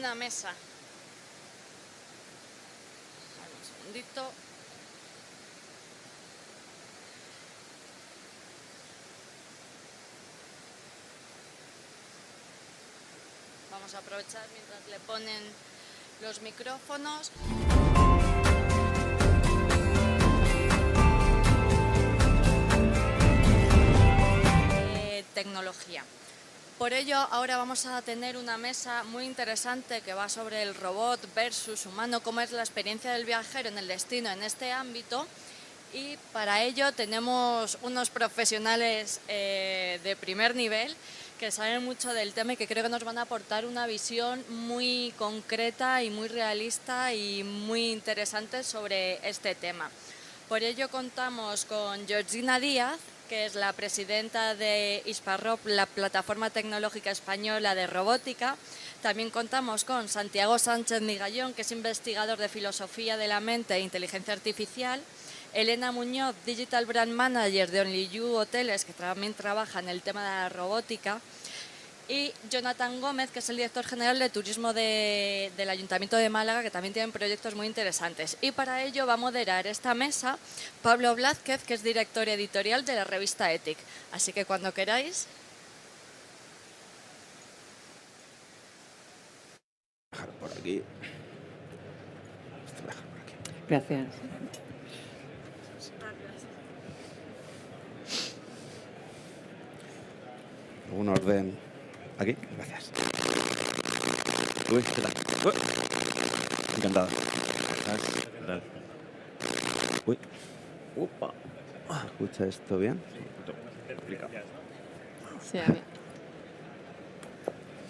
una mesa. Un segundito. Vamos a aprovechar mientras le ponen los micrófonos. Tecnología. Por ello, ahora vamos a tener una mesa muy interesante que va sobre el robot versus humano, cómo es la experiencia del viajero en el destino en este ámbito. Y para ello tenemos unos profesionales de primer nivel que saben mucho del tema y que creo que nos van a aportar una visión muy concreta y muy realista y muy interesante sobre este tema. Por ello contamos con Georgina Díaz, que es la presidenta de Hisparrop, la plataforma tecnológica española de robótica. También contamos con Santiago Sánchez Migallón, que es investigador de filosofía de la mente e inteligencia artificial. Elena Muñoz, Digital Brand Manager de Only You Hoteles, que también trabaja en el tema de la robótica. Y Jonathan Gómez, que es el director general de turismo del Ayuntamiento de Málaga, que también tienen proyectos muy interesantes. Y para ello va a moderar esta mesa Pablo Blázquez, que es director editorial de la revista Ethic. Así que cuando queráis. Dejar por aquí. Esto lo dejo por aquí. Gracias. Un orden. Aquí, gracias. Uy, ¿qué tal? Encantado. ¿Qué tal? Uy. Upa. ¿Escucha esto bien? Complicado. Sí, a mí.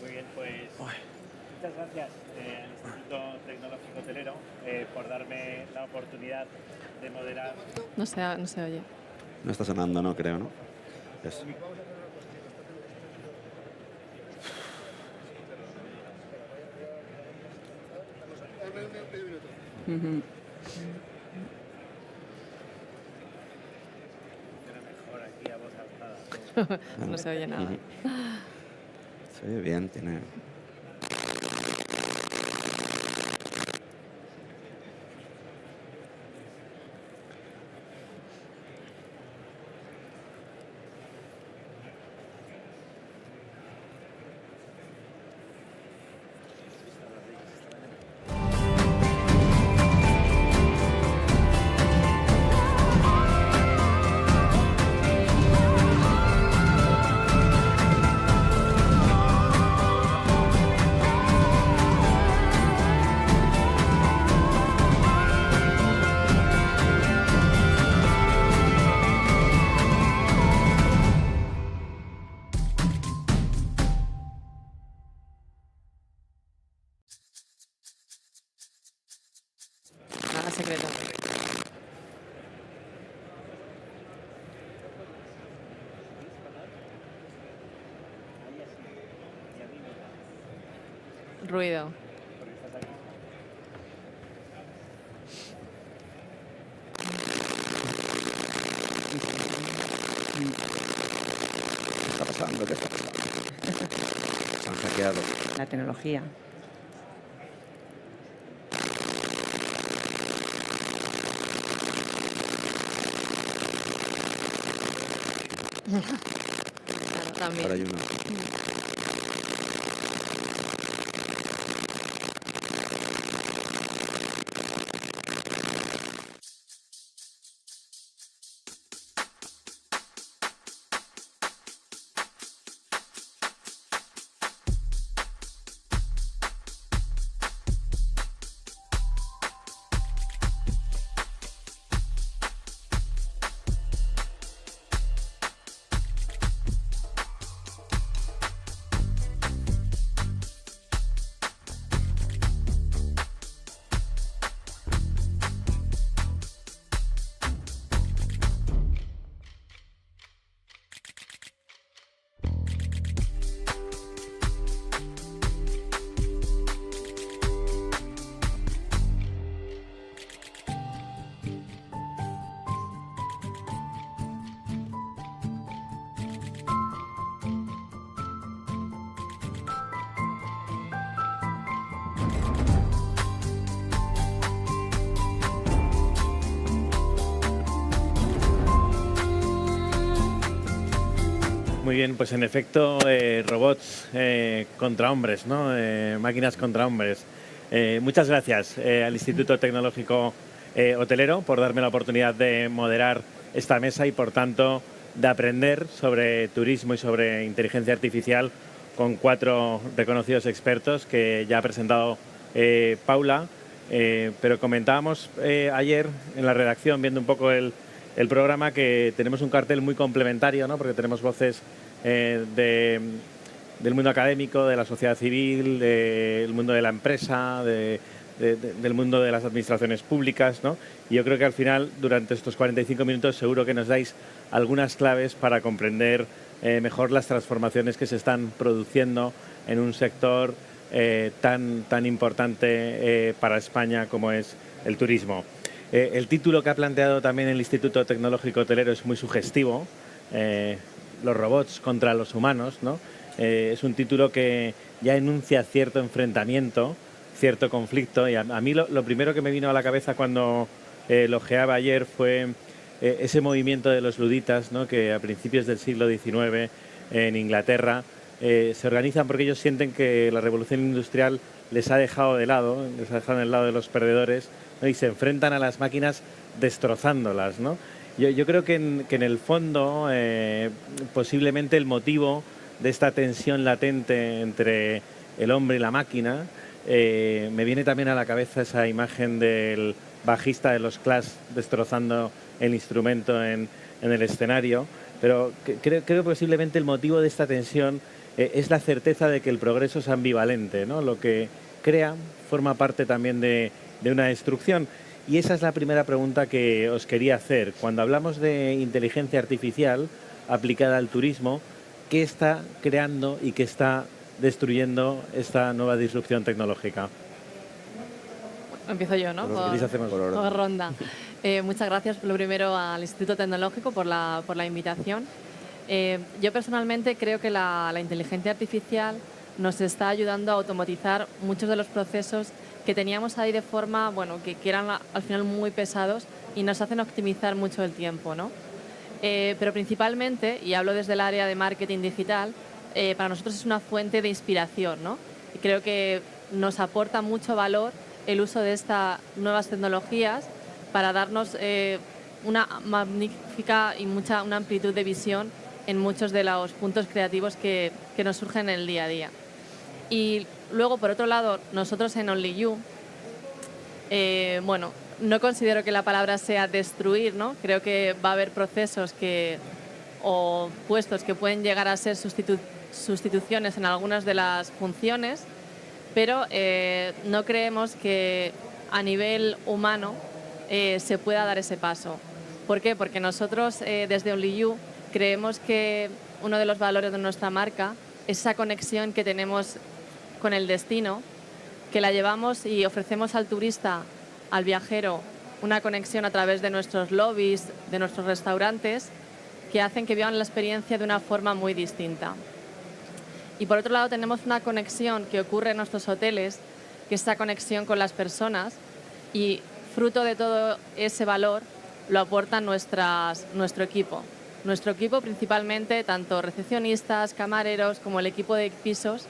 Muy bien, pues muchas gracias al Instituto Tecnológico Hotelero por darme la oportunidad de moderar. No se oye. No está sonando, no creo, ¿no? Eso. Ujú. Funciona mejor aquí a voz alzada. No se oye nada. Se oye bien, tiene... Nada secreto. Ruido. ¿Qué está pasando? ¿Qué está pasando? Se han hackeado. La tecnología. Claro, también. Ahora hay uno. Muy bien, pues en efecto, robots contra hombres, ¿no? Máquinas contra hombres. Muchas gracias al Instituto Tecnológico Hotelero por darme la oportunidad de moderar esta mesa y, por tanto, de aprender sobre turismo y sobre inteligencia artificial con 4 reconocidos expertos que ya ha presentado Paula. Pero comentábamos ayer en la redacción, viendo un poco el programa, que tenemos un cartel muy complementario, ¿no? Porque tenemos voces del mundo académico, de la sociedad civil, del mundo de la empresa, del mundo de las administraciones públicas, ¿no? Y yo creo que al final, durante estos 45 minutos, seguro que nos dais algunas claves para comprender mejor las transformaciones que se están produciendo en un sector tan importante para España como es el turismo. El título que ha planteado también el Instituto Tecnológico Hotelero es muy sugestivo, los robots contra los humanos, ¿no? Es un título que ya enuncia cierto enfrentamiento, cierto conflicto, y a mí lo primero que me vino a la cabeza cuando lo ojeaba ayer fue ese movimiento de los luditas, ¿no? Que a principios del siglo XIX en Inglaterra se organizan porque ellos sienten que la revolución industrial les ha dejado de lado, les ha dejado del lado de los perdedores, ¿no? Y se enfrentan a las máquinas destrozándolas, ¿no? Yo creo que en el fondo posiblemente el motivo de esta tensión latente entre el hombre y la máquina, me viene también a la cabeza esa imagen del bajista de los Clash destrozando el instrumento en el escenario, pero creo que posiblemente el motivo de esta tensión es la certeza de que el progreso es ambivalente, ¿no? Lo que crea forma parte también de una destrucción. Y esa es la primera pregunta que os quería hacer. Cuando hablamos de inteligencia artificial aplicada al turismo, ¿qué está creando y qué está destruyendo esta nueva disrupción tecnológica? Empiezo yo, ¿no? Por ronda. Muchas gracias, lo primero, al Instituto Tecnológico por la invitación. Yo personalmente creo que la inteligencia artificial nos está ayudando a automatizar muchos de los procesos que teníamos ahí de forma, bueno, que eran al final muy pesados y nos hacen optimizar mucho el tiempo, ¿no? Pero principalmente, y hablo desde el área de marketing digital, para nosotros es una fuente de inspiración, ¿no? Y creo que nos aporta mucho valor el uso de estas nuevas tecnologías para darnos una magnífica y una amplitud de visión en muchos de los puntos creativos que nos surgen en el día a día. Y luego, por otro lado, nosotros en Only You, bueno, no considero que la palabra sea destruir, ¿no? Creo que va a haber procesos o puestos que pueden llegar a ser sustituciones en algunas de las funciones, pero no creemos que a nivel humano se pueda dar ese paso. ¿Por qué? Porque nosotros desde Only You creemos que uno de los valores de nuestra marca es esa conexión que tenemos con el destino, que la llevamos y ofrecemos al turista, al viajero, una conexión a través de nuestros lobbies, de nuestros restaurantes, que hacen que vivan la experiencia de una forma muy distinta. Y por otro lado tenemos una conexión que ocurre en nuestros hoteles, que es esa conexión con las personas, y fruto de todo ese valor lo aporta nuestro equipo. Nuestro equipo principalmente, tanto recepcionistas, camareros, como el equipo de pisos,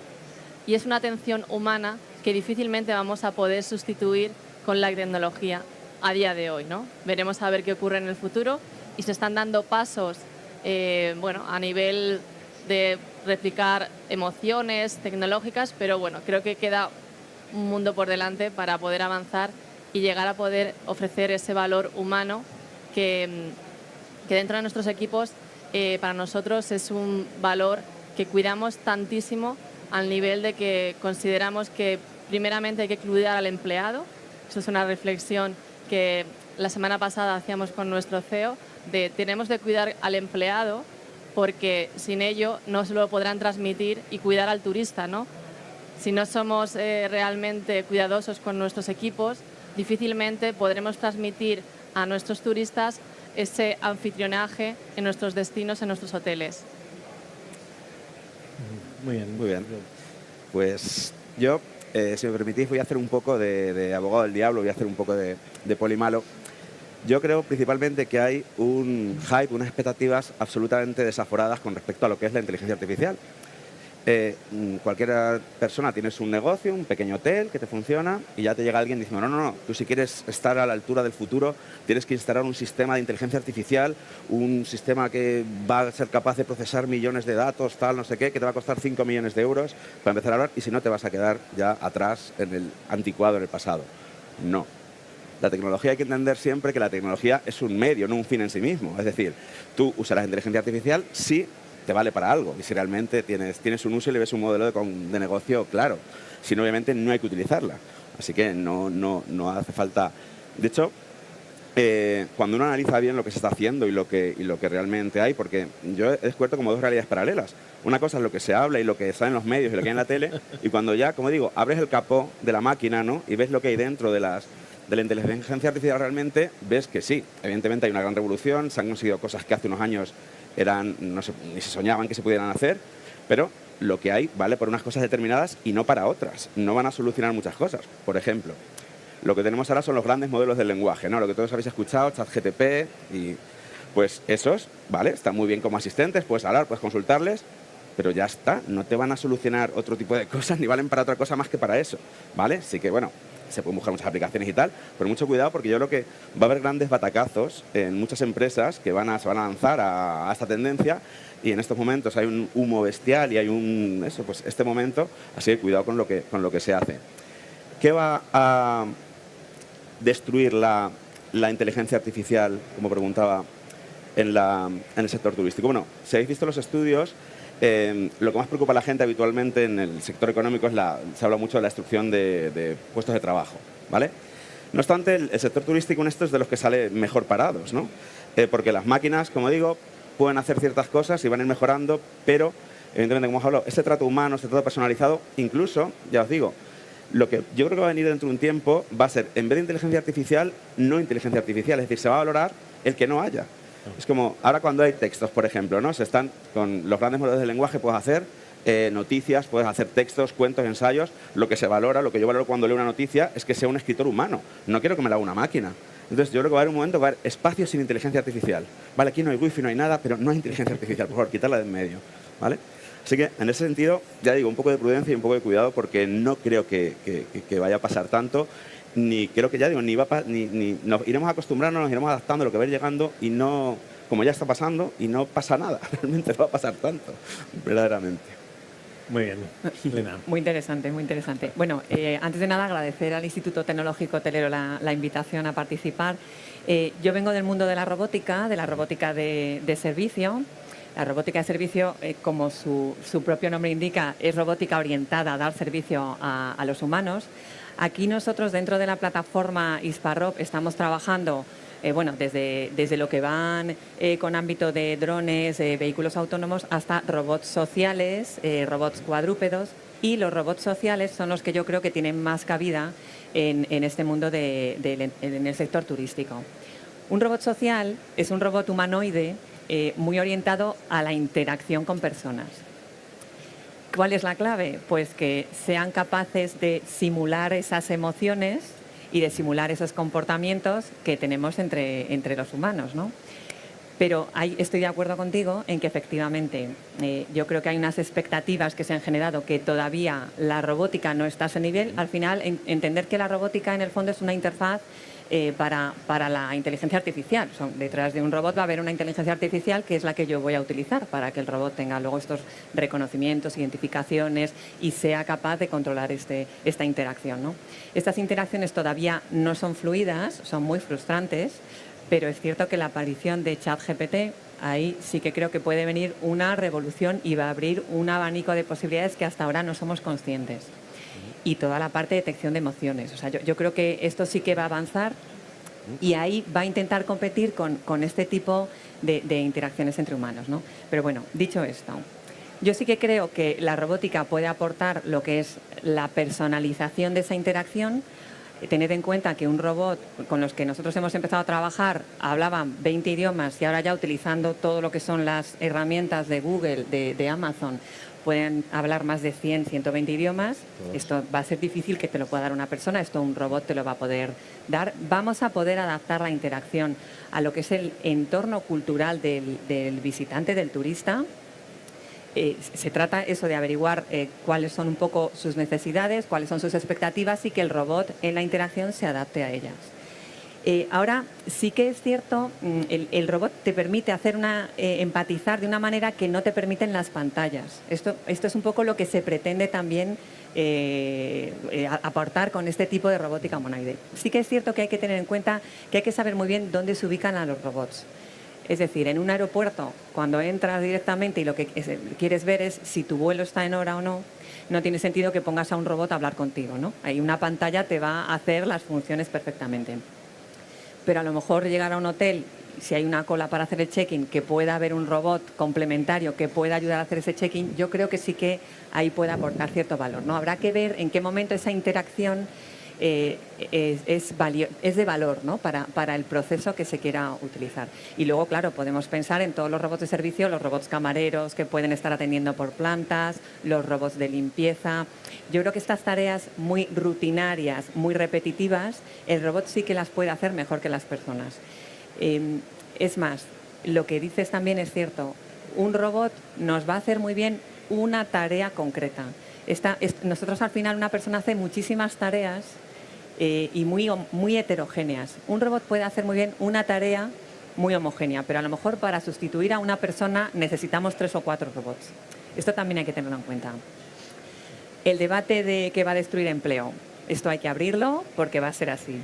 y es una atención humana que difícilmente vamos a poder sustituir con la tecnología a día de hoy, ¿no? Veremos a ver qué ocurre en el futuro y se están dando pasos bueno, a nivel de replicar emociones tecnológicas, pero bueno, creo que queda un mundo por delante para poder avanzar y llegar a poder ofrecer ese valor humano que dentro de nuestros equipos para nosotros es un valor que cuidamos tantísimo al nivel de que consideramos que primeramente hay que cuidar al empleado. Eso es una reflexión que la semana pasada hacíamos con nuestro CEO, de tenemos de cuidar al empleado porque sin ello no se lo podrán transmitir y cuidar al turista, ¿no? Si no somos realmente cuidadosos con nuestros equipos, difícilmente podremos transmitir a nuestros turistas ese anfitrionaje en nuestros destinos, en nuestros hoteles. Muy bien. Muy bien. Pues yo, si me permitís, voy a hacer un poco de abogado del diablo, voy a hacer un poco de polimalo. Yo creo principalmente que hay un hype, unas expectativas absolutamente desaforadas con respecto a lo que es la inteligencia artificial. Cualquier persona tienes un negocio, un pequeño hotel que te funciona y ya te llega alguien diciendo no, tú si quieres estar a la altura del futuro tienes que instalar un sistema de inteligencia artificial, un sistema que va a ser capaz de procesar millones de datos, tal, no sé qué, que te va a costar 5 millones de euros para empezar a hablar y si no te vas a quedar ya atrás en el anticuado, en el pasado. No. La tecnología hay que entender siempre que la tecnología es un medio, no un fin en sí mismo. Es decir, tú usarás inteligencia artificial si te vale para algo y si realmente tienes un uso y le ves un modelo de negocio claro. Si no, obviamente no hay que utilizarla. Así que no hace falta. De hecho, cuando uno analiza bien lo que se está haciendo y lo que realmente hay, porque yo he descubierto como dos realidades paralelas. Una cosa es lo que se habla y lo que está en los medios y lo que hay en la tele, y cuando ya, como digo, abres el capó de la máquina, ¿no?, y ves lo que hay dentro de la inteligencia artificial realmente, ves que sí, evidentemente hay una gran revolución, se han conseguido cosas que hace unos años no sé, ni se soñaban que se pudieran hacer, pero lo que hay vale por unas cosas determinadas y no para otras. No van a solucionar muchas cosas. Por ejemplo, lo que tenemos ahora son los grandes modelos del lenguaje, ¿no? Lo que todos habéis escuchado, ChatGPT, y pues esos, ¿vale? Están muy bien como asistentes, puedes hablar, puedes consultarles, pero ya está, no te van a solucionar otro tipo de cosas ni valen para otra cosa más que para eso, ¿vale? Así que, bueno, se pueden buscar muchas aplicaciones y tal, pero mucho cuidado porque yo creo que va a haber grandes batacazos en muchas empresas que se van a lanzar a esta tendencia y en estos momentos hay un humo bestial y hay este momento, así que cuidado con lo que se hace. ¿Qué va a destruir la inteligencia artificial, como preguntaba, en el sector turístico? Bueno, si habéis visto los estudios, lo que más preocupa a la gente habitualmente en el sector económico se habla mucho de la destrucción de puestos de trabajo, ¿vale? No obstante, el sector turístico en esto es de los que sale mejor parados, ¿no? Porque las máquinas, como digo, pueden hacer ciertas cosas y van a ir mejorando, pero, evidentemente, como hemos hablado, este trato humano, este trato personalizado, incluso, ya os digo, lo que yo creo que va a venir dentro de un tiempo va a ser, en vez de inteligencia artificial, no inteligencia artificial, es decir, se va a valorar el que no haya. Es como, ahora cuando hay textos, por ejemplo, ¿no? Con los grandes modelos de lenguaje puedes hacer noticias, puedes hacer textos, cuentos, ensayos. Lo que se valora, lo que yo valoro cuando leo una noticia es que sea un escritor humano. No quiero que me la haga una máquina. Entonces yo creo que va a haber un momento, va a haber espacios sin inteligencia artificial. Vale, aquí no hay wifi, no hay nada, pero no hay inteligencia artificial. Por favor, quitarla de en medio, ¿vale? Así que en ese sentido, ya digo, un poco de prudencia y un poco de cuidado porque no creo que vaya a pasar tanto. Ni creo que, ya digo, nos iremos acostumbrando, nos iremos adaptando a lo que va a ir llegando y no, como ya está pasando, y no pasa nada. Realmente no va a pasar tanto, verdaderamente. Muy bien, Elena. Muy interesante, muy interesante. Bueno, antes de nada agradecer al Instituto Tecnológico Hotelero la invitación a participar. Yo vengo del mundo de la robótica de servicio. La robótica de servicio, como su propio nombre indica, es robótica orientada a dar servicio a los humanos. Aquí nosotros, dentro de la plataforma Hisparrob, estamos trabajando desde lo que van con ámbito de drones, vehículos autónomos, hasta robots sociales, robots cuadrúpedos. Y los robots sociales son los que yo creo que tienen más cabida en este mundo en el sector turístico. Un robot social es un robot humanoide muy orientado a la interacción con personas. ¿Cuál es la clave? Pues que sean capaces de simular esas emociones y de simular esos comportamientos que tenemos entre los humanos, ¿no? Pero estoy de acuerdo contigo en que efectivamente yo creo que hay unas expectativas que se han generado que todavía la robótica no está a ese nivel. Al final, entender que la robótica en el fondo es una interfaz para la inteligencia artificial. Detrás de un robot va a haber una inteligencia artificial que es la que yo voy a utilizar para que el robot tenga luego estos reconocimientos, identificaciones y sea capaz de controlar esta interacción, ¿no? Estas interacciones todavía no son fluidas, son muy frustrantes, pero es cierto que la aparición de ChatGPT, ahí sí que creo que puede venir una revolución y va a abrir un abanico de posibilidades que hasta ahora no somos conscientes. Y toda la parte de detección de emociones. O sea, yo creo que esto sí que va a avanzar y ahí va a intentar competir con este tipo de interacciones entre humanos, ¿no? Pero bueno, dicho esto, yo sí que creo que la robótica puede aportar lo que es la personalización de esa interacción. Tened en cuenta que un robot con los que nosotros hemos empezado a trabajar hablaban 20 idiomas y ahora ya utilizando todo lo que son las herramientas de Google, de Amazon, pueden hablar más de 100, 120 idiomas. Esto va a ser difícil que te lo pueda dar una persona, esto un robot te lo va a poder dar. Vamos a poder adaptar la interacción a lo que es el entorno cultural del visitante, del turista. Se trata eso de averiguar cuáles son un poco sus necesidades, cuáles son sus expectativas y que el robot en la interacción se adapte a ellas. Ahora sí que es cierto, el robot te permite hacer empatizar de una manera que no te permiten las pantallas. Esto es un poco lo que se pretende también aportar con este tipo de robótica humanoide. Sí que es cierto que hay que tener en cuenta que hay que saber muy bien dónde se ubican a los robots. Es decir, en un aeropuerto, cuando entras directamente y lo que quieres ver es si tu vuelo está en hora o no, no tiene sentido que pongas a un robot a hablar contigo, ¿no? Ahí una pantalla te va a hacer las funciones perfectamente. Pero a lo mejor llegar a un hotel, si hay una cola para hacer el check-in, que pueda haber un robot complementario que pueda ayudar a hacer ese check-in, yo creo que sí que ahí puede aportar cierto valor, ¿no? Habrá que ver en qué momento esa interacción es de valor, ¿no? para el proceso que se quiera utilizar. Y luego, claro, podemos pensar en todos los robots de servicio, los robots camareros que pueden estar atendiendo por plantas, los robots de limpieza. Yo creo que estas tareas muy rutinarias, muy repetitivas, el robot sí que las puede hacer mejor que las personas. Es más, lo que dices también es cierto. Un robot nos va a hacer muy bien una tarea concreta. Nosotros al final una persona hace muchísimas tareas y muy heterogéneas. Un robot puede hacer muy bien una tarea muy homogénea, pero a lo mejor para sustituir a una persona necesitamos 3 o 4 robots. Esto también hay que tenerlo en cuenta. El debate de que va a destruir empleo, esto hay que abrirlo porque va a ser así.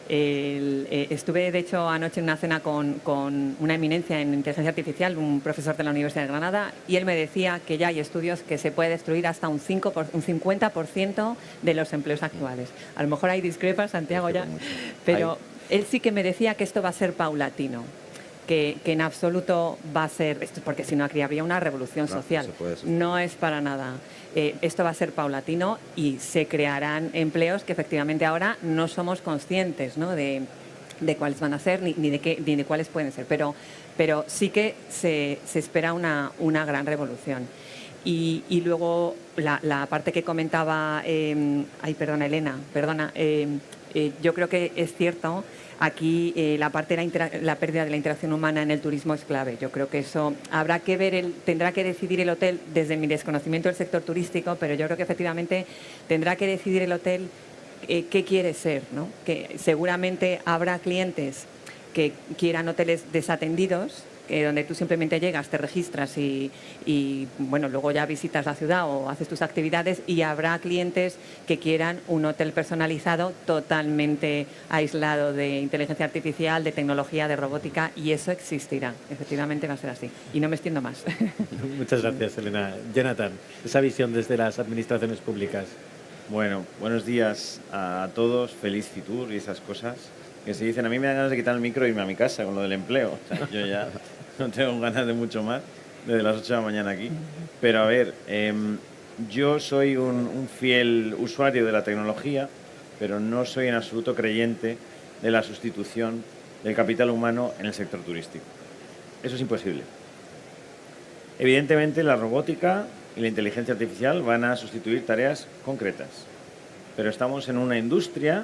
Estuve, de hecho, anoche en una cena con una eminencia en inteligencia artificial, un profesor de la Universidad de Granada, y él me decía que ya hay estudios que se puede destruir hasta un 50% de los empleos actuales. A lo mejor hay discrepas, Santiago, ya, pero él sí que me decía que esto va a ser paulatino. Que en absoluto va a ser, porque si no aquí habría una revolución social. No es para nada. Esto va a ser paulatino y se crearán empleos que efectivamente ahora no somos conscientes, ¿no? de cuáles van a ser ni de cuáles pueden ser. Pero sí que se espera una gran revolución. Y luego la parte que comentaba, Elena, yo creo que es cierto. Aquí la parte de la pérdida de la interacción humana en el turismo es clave. Yo creo que eso habrá que ver, tendrá que decidir el hotel desde mi desconocimiento del sector turístico, pero yo creo que efectivamente tendrá que decidir el hotel qué quiere ser, ¿no? Que seguramente habrá clientes que quieran hoteles desatendidos, donde tú simplemente llegas, te registras y bueno, luego ya visitas la ciudad o haces tus actividades, y habrá clientes que quieran un hotel personalizado totalmente aislado de inteligencia artificial, de tecnología, de robótica, y eso existirá. Efectivamente va a ser así. Y no me extiendo más. Muchas gracias, Elena. Jonathan, esa visión desde las administraciones públicas. Bueno, buenos días a todos. Feliz Fitur y esas cosas que se dicen. A mí me dan ganas de quitar el micro e irme a mi casa con lo del empleo. O sea, yo ya no tengo ganas de mucho más desde las 8 de la mañana aquí. Pero a ver, yo soy un fiel usuario de la tecnología, pero no soy en absoluto creyente de la sustitución del capital humano en el sector turístico. Eso es imposible. Evidentemente, la robótica y la inteligencia artificial van a sustituir tareas concretas, pero estamos en una industria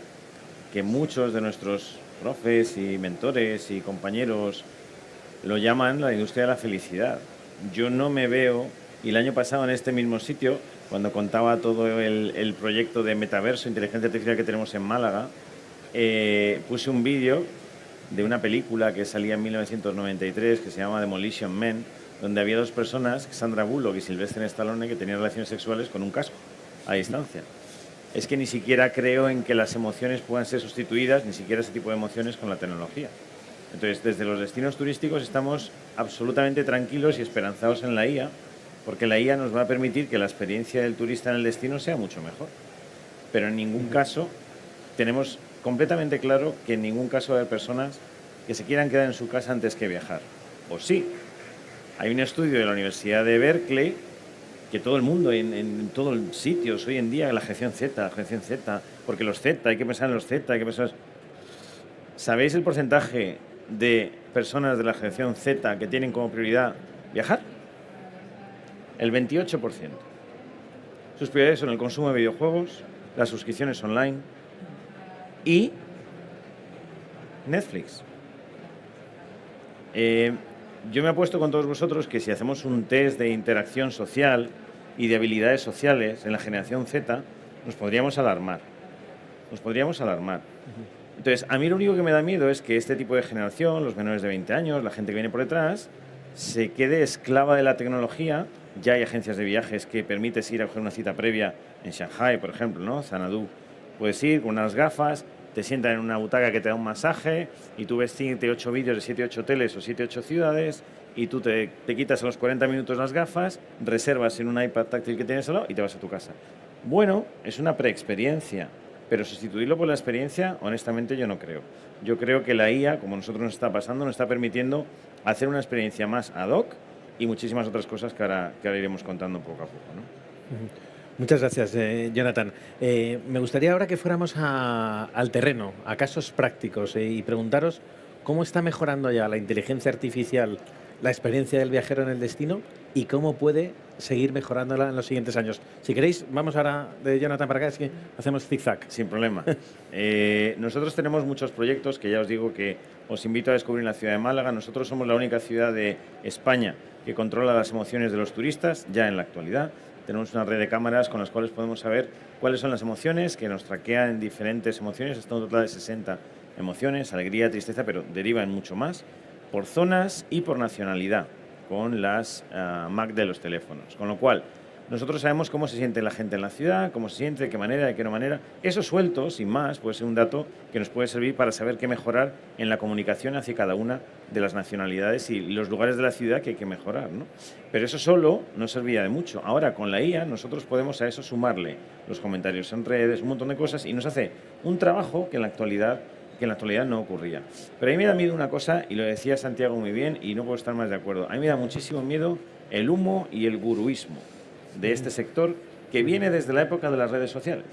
que muchos de nuestros profes y mentores y compañeros lo llaman la industria de la felicidad. Yo no me veo, y el año pasado en este mismo sitio, cuando contaba todo el proyecto de metaverso, inteligencia artificial que tenemos en Málaga, puse un vídeo de una película que salía en 1993 que se llama Demolition Man, donde había 2 personas, Sandra Bullock y Sylvester Stallone, que tenían relaciones sexuales con un casco a distancia. Es que ni siquiera creo en que las emociones puedan ser sustituidas, ni siquiera ese tipo de emociones, con la tecnología. Entonces, desde los destinos turísticos estamos absolutamente tranquilos y esperanzados en la IA, porque la IA nos va a permitir que la experiencia del turista en el destino sea mucho mejor. Pero en ningún caso, tenemos completamente claro que en ningún caso va a haber personas que se quieran quedar en su casa antes que viajar. O sí. Hay un estudio de la Universidad de Berkeley que todo el mundo, en todos los sitios, hoy en día, la generación Z, porque los Z, hay que pensar en los Z, hay que pensar... ¿Sabéis el porcentaje de personas de la generación Z que tienen como prioridad viajar? el 28%. Sus prioridades son el consumo de videojuegos, las suscripciones online y Netflix. Yo me apuesto con todos vosotros que si hacemos un test de interacción social y de habilidades sociales en la generación Z, nos podríamos alarmar. Entonces, a mí lo único que me da miedo es que este tipo de generación, los menores de 20 años, la gente que viene por detrás, se quede esclava de la tecnología. Ya hay agencias de viajes que permites ir a coger una cita previa en Shanghai, por ejemplo, ¿no? Xanadu. Puedes ir con unas gafas, te sientan en una butaca que te da un masaje y tú ves 7, 8 vídeos de 7, 8 hoteles o 7, 8 ciudades y tú te quitas a los 40 minutos las gafas, reservas en un iPad táctil que tienes al lado y te vas a tu casa. Bueno, es una preexperiencia, pero sustituirlo por la experiencia, honestamente, yo no creo. Yo creo que la IA, como a nosotros nos está pasando, nos está permitiendo hacer una experiencia más ad hoc y muchísimas otras cosas que ahora iremos contando poco a poco, ¿no? Muchas gracias, Jonathan. Me gustaría ahora que fuéramos al terreno, a casos prácticos, y preguntaros cómo está mejorando ya la inteligencia artificial la experiencia del viajero en el destino y cómo puede seguir mejorándola en los siguientes años. Si queréis, vamos ahora de Jonathan para acá, es que hacemos zigzag. Sin problema. Nosotros tenemos muchos proyectos que ya os digo que os invito a descubrir en la ciudad de Málaga. Nosotros somos la única ciudad de España que controla las emociones de los turistas, ya en la actualidad. Tenemos una red de cámaras con las cuales podemos saber cuáles son las emociones, que nos traquean en diferentes emociones, hasta un total de 60 emociones, alegría, tristeza, pero deriva en mucho más, por zonas y por nacionalidad, con las MAC de los teléfonos. Con lo cual, nosotros sabemos cómo se siente la gente en la ciudad, cómo se siente, de qué manera, de qué no manera. Eso suelto, sin más, puede ser un dato que nos puede servir para saber qué mejorar en la comunicación hacia cada una de las nacionalidades y los lugares de la ciudad que hay que mejorar, ¿no? Pero eso solo no servía de mucho. Ahora, con la IA, nosotros podemos a eso sumarle los comentarios en redes, un montón de cosas, y nos hace un trabajo que en la actualidad no ocurría. Pero a mí me da miedo una cosa, y lo decía Santiago muy bien, y no puedo estar más de acuerdo. A mí me da muchísimo miedo el humo y el guruismo de este sector que viene desde la época de las redes sociales.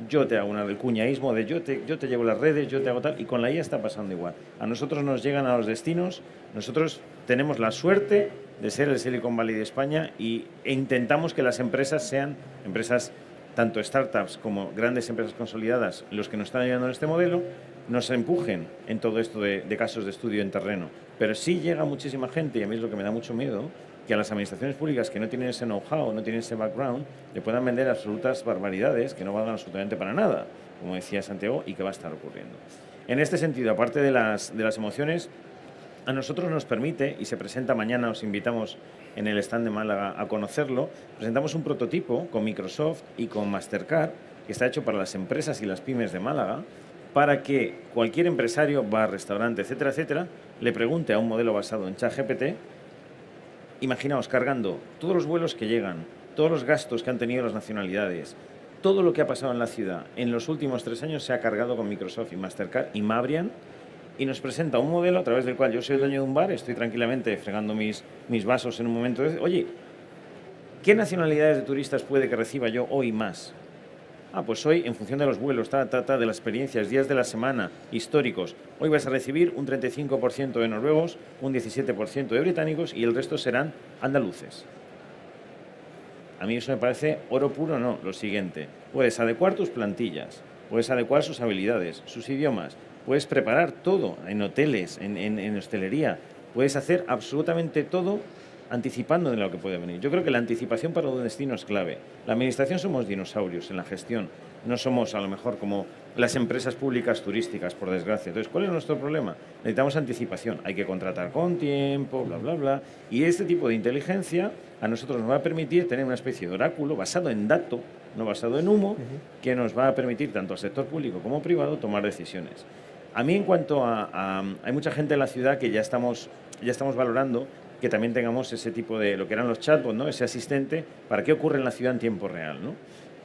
Yo te hago el cuñaísmo de yo te llevo las redes, yo te hago tal, y con la IA está pasando igual. A nosotros nos llegan a los destinos, nosotros tenemos la suerte de ser el Silicon Valley de España e intentamos que las empresas sean empresas, tanto startups como grandes empresas consolidadas, los que nos están ayudando en este modelo, nos empujen en todo esto de casos de estudio en terreno. Pero sí llega muchísima gente, y a mí es lo que me da mucho miedo, que a las administraciones públicas que no tienen ese know-how, no tienen ese background, le puedan vender absolutas barbaridades que no valgan absolutamente para nada, como decía Santiago, y que va a estar ocurriendo. En este sentido, aparte de las emociones, a nosotros nos permite, y se presenta mañana, os invitamos en el stand de Málaga a conocerlo, presentamos un prototipo con Microsoft y con Mastercard, que está hecho para las empresas y las pymes de Málaga, para que cualquier empresario, bar, restaurante, etcétera, etcétera, le pregunte a un modelo basado en ChatGPT. Imaginaos cargando todos los vuelos que llegan, todos los gastos que han tenido las nacionalidades, todo lo que ha pasado en la ciudad en los últimos 3 años se ha cargado con Microsoft y Mastercard y Mabrian, y nos presenta un modelo a través del cual yo soy el dueño de un bar, estoy tranquilamente fregando mis vasos en un momento de... Oye, ¿qué nacionalidades de turistas puede que reciba yo hoy más? Pues hoy, en función de los vuelos, de las experiencias, días de la semana, históricos, hoy vas a recibir un 35% de noruegos, un 17% de británicos y el resto serán andaluces. A mí eso me parece oro puro, no. Lo siguiente, puedes adecuar tus plantillas, puedes adecuar sus habilidades, sus idiomas, puedes preparar todo en hoteles, en hostelería, puedes hacer absolutamente todo anticipando de lo que puede venir. Yo creo que la anticipación para un destino es clave. La administración somos dinosaurios en la gestión, no somos a lo mejor como las empresas públicas turísticas, por desgracia. Entonces, ¿cuál es nuestro problema? Necesitamos anticipación, hay que contratar con tiempo, bla, bla, bla. Y este tipo de inteligencia a nosotros nos va a permitir tener una especie de oráculo basado en dato, no basado en humo, que nos va a permitir tanto al sector público como privado tomar decisiones. A mí, en cuanto hay mucha gente en la ciudad que ya estamos valorando que también tengamos ese tipo de, lo que eran los chatbots, ¿no? Ese asistente, para qué ocurre en la ciudad en tiempo real, ¿no?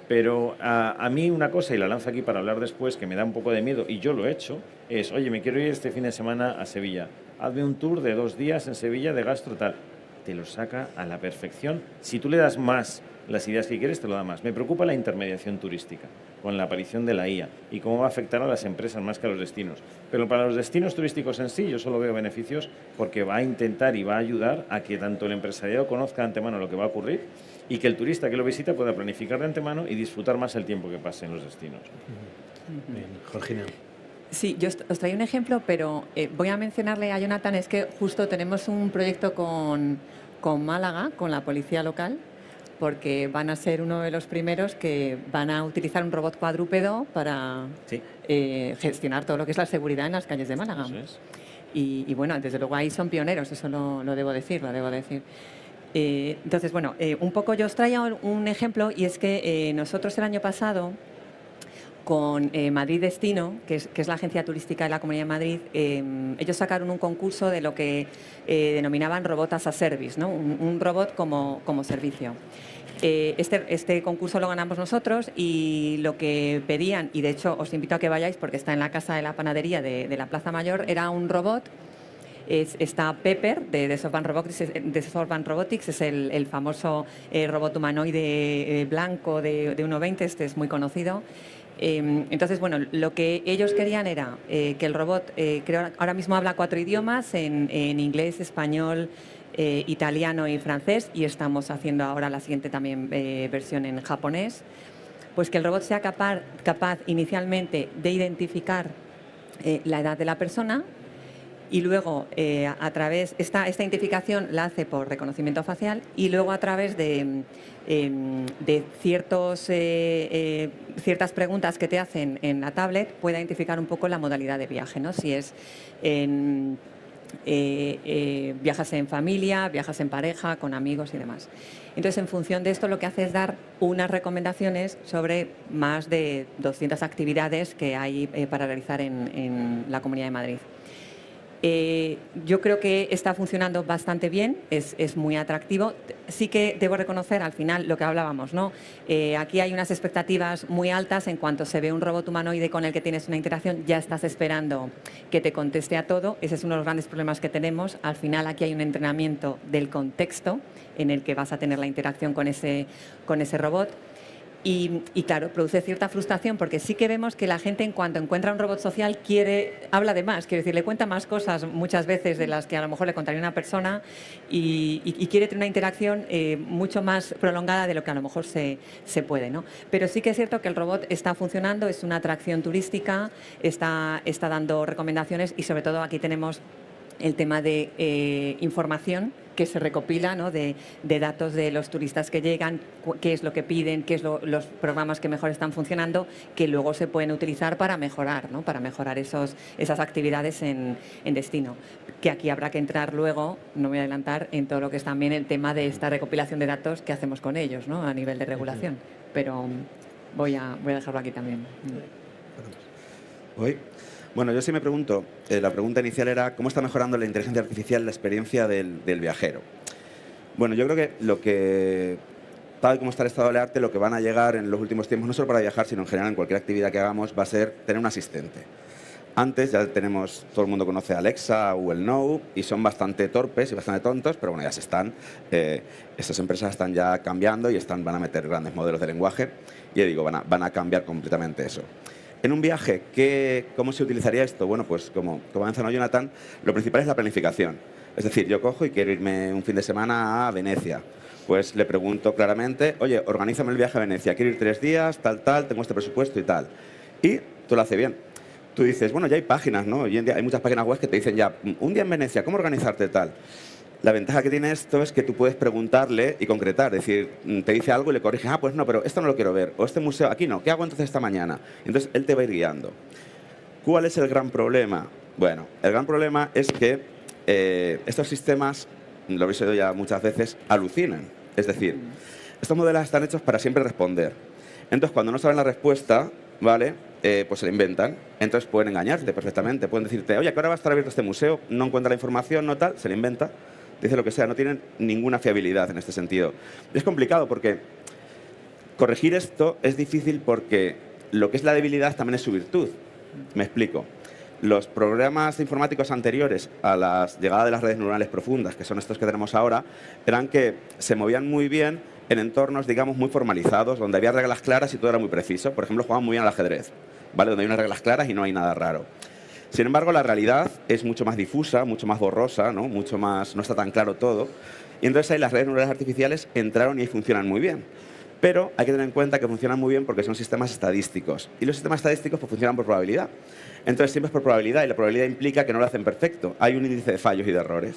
Pero a mí una cosa, y la lanzo aquí para hablar después, que me da un poco de miedo, y yo lo he hecho, es, oye, me quiero ir este fin de semana a Sevilla. Hazme un tour de 2 días en Sevilla de gastro tal. Te lo saca a la perfección. Si tú le das más las ideas que quieres te lo da más. Me preocupa la intermediación turística, con la aparición de la IA y cómo va a afectar a las empresas más que a los destinos. Pero para los destinos turísticos en sí yo solo veo beneficios porque va a intentar y va a ayudar a que tanto el empresariado conozca de antemano lo que va a ocurrir y que el turista que lo visita pueda planificar de antemano y disfrutar más el tiempo que pase en los destinos. Bien, Georgina. Sí, yo os traigo un ejemplo, pero voy a mencionarle a Jonathan, es que justo tenemos un proyecto con Málaga, con la policía local, porque van a ser uno de los primeros que van a utilizar un robot cuadrúpedo para gestionar todo lo que es la seguridad en las calles de Málaga. Eso es. Y bueno, desde luego ahí son pioneros, eso lo debo decir, entonces, bueno, un poco yo os traigo un ejemplo y es que nosotros el año pasado con Madrid Destino, que es la agencia turística de la Comunidad de Madrid, ellos sacaron un concurso de lo que denominaban robot as a service, ¿no? Un robot como servicio. Este concurso lo ganamos nosotros y lo que pedían, y de hecho os invito a que vayáis porque está en la Casa de la Panadería de la Plaza Mayor, era un robot. Está Pepper de Softbank Robotics, es el famoso robot humanoide blanco de 1,20, este es muy conocido. Entonces, bueno, lo que ellos querían era que el robot, creo ahora mismo habla 4 idiomas, en inglés, español, italiano y francés, y estamos haciendo ahora la siguiente también versión en japonés, pues que el robot sea capaz inicialmente de identificar la edad de la persona y luego a través, esta identificación la hace por reconocimiento facial y luego a través de ciertas preguntas que te hacen en la tablet puede identificar un poco la modalidad de viaje, ¿no? Si es viajas en familia, viajas en pareja, con amigos y demás. Entonces, en función de esto, lo que hace es dar unas recomendaciones sobre más de 200 actividades que hay para realizar en la Comunidad de Madrid. Yo creo que está funcionando bastante bien, es muy atractivo. Sí que debo reconocer al final lo que hablábamos, ¿no? Aquí hay unas expectativas muy altas. En cuanto se ve un robot humanoide con el que tienes una interacción, ya estás esperando que te conteste a todo. Ese es uno de los grandes problemas que tenemos. Al final aquí hay un entrenamiento del contexto en el que vas a tener la interacción con ese robot. Y claro, produce cierta frustración porque sí que vemos que la gente en cuanto encuentra un robot social habla de más, quiere decir, le cuenta más cosas muchas veces de las que a lo mejor le contaría una persona y quiere tener una interacción mucho más prolongada de lo que a lo mejor se puede, ¿no? Pero sí que es cierto que el robot está funcionando, es una atracción turística, está dando recomendaciones y sobre todo aquí tenemos el tema de información que se recopila, ¿no? de datos de los turistas que llegan, qué es lo que piden, qué es los programas que mejor están funcionando, que luego se pueden utilizar para mejorar, ¿no? Para mejorar esas actividades en destino. Que aquí habrá que entrar luego, no me voy a adelantar, en todo lo que es también el tema de esta recopilación de datos que hacemos con ellos, ¿no? A nivel de regulación. Pero voy a dejarlo aquí también. Bueno, yo sí me pregunto, la pregunta inicial era ¿cómo está mejorando la inteligencia artificial la experiencia del viajero? Bueno, yo creo que tal como está el estado del arte, lo que van a llegar en los últimos tiempos, no solo para viajar, sino en general en cualquier actividad que hagamos, va a ser tener un asistente. Antes ya tenemos, todo el mundo conoce a Alexa, Google Now, y son bastante torpes y bastante tontos, pero bueno, ya se están. Estas empresas están ya cambiando y van a meter grandes modelos de lenguaje y digo, van a cambiar completamente eso. En un viaje, ¿cómo se utilizaría esto? Bueno, pues como ha mencionado Jonathan, lo principal es la planificación. Es decir, yo cojo y quiero irme un fin de semana a Venecia. Pues le pregunto claramente, oye, organízame el viaje a Venecia, quiero ir 3 días, tal, tengo este presupuesto y tal. Y tú lo haces bien. Tú dices, bueno, ya hay páginas, ¿no? Hoy en día hay muchas páginas web que te dicen ya, un día en Venecia, ¿cómo organizarte tal? La ventaja que tiene esto es que tú puedes preguntarle y concretar, es decir, te dice algo y le corriges, pues no, pero esto no lo quiero ver, o este museo, aquí no, ¿qué hago entonces esta mañana? Entonces él te va a ir guiando. ¿Cuál es el gran problema? Bueno, el gran problema es que estos sistemas, lo habéis oído ya muchas veces, alucinan. Es decir, estos modelos están hechos para siempre responder. Entonces, cuando no saben la respuesta, ¿vale? Pues se la inventan. Entonces pueden engañarte perfectamente. Pueden decirte, oye, ¿a qué hora va a estar abierto este museo? No encuentra la información, no tal, se la inventa. Dice lo que sea, no tienen ninguna fiabilidad en este sentido. Es complicado porque corregir esto es difícil porque lo que es la debilidad también es su virtud. Me explico. Los programas informáticos anteriores a la llegada de las redes neuronales profundas, que son estos que tenemos ahora, eran que se movían muy bien en entornos, digamos, muy formalizados, donde había reglas claras y todo era muy preciso. Por ejemplo, jugaban muy bien al ajedrez, ¿vale? Donde hay unas reglas claras y no hay nada raro. Sin embargo, la realidad es mucho más difusa, mucho más borrosa, ¿no? Mucho más, no está tan claro todo. Y entonces ahí las redes neuronales artificiales entraron y ahí funcionan muy bien. Pero hay que tener en cuenta que funcionan muy bien porque son sistemas estadísticos. Y los sistemas estadísticos pues, funcionan por probabilidad. Entonces siempre es por probabilidad y la probabilidad implica que no lo hacen perfecto. Hay un índice de fallos y de errores.